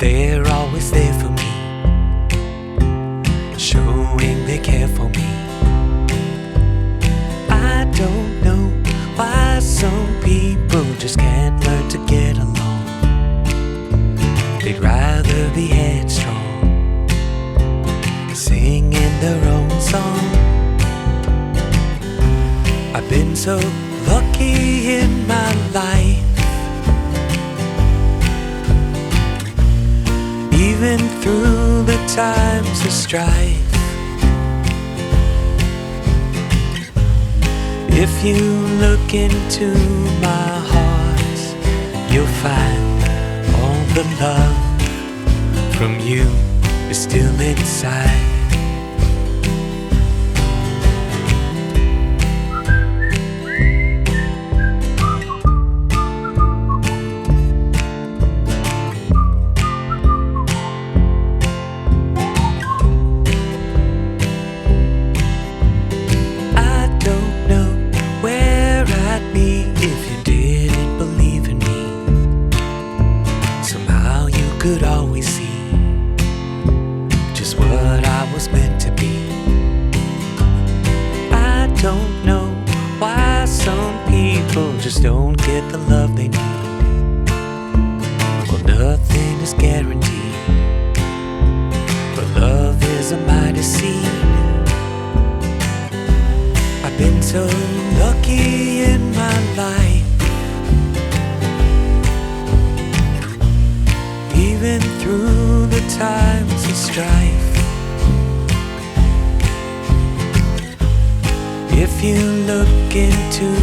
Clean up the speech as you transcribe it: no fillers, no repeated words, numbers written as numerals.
they're always there for me, showing they care for me. I don't know why some people just can't learn to get along. They'd rather be headstrong, singing their own song. I've been so lucky in my life, even through the times of strife. If you look into my heart, you'll find all the love from you is still inside. Could always see just what I was meant to be. I don't know why some people just don't get the love they need. Well, nothing is guaranteed, but love is a mighty seed. I've been so lucky in my life, even through the times of strife. If you look into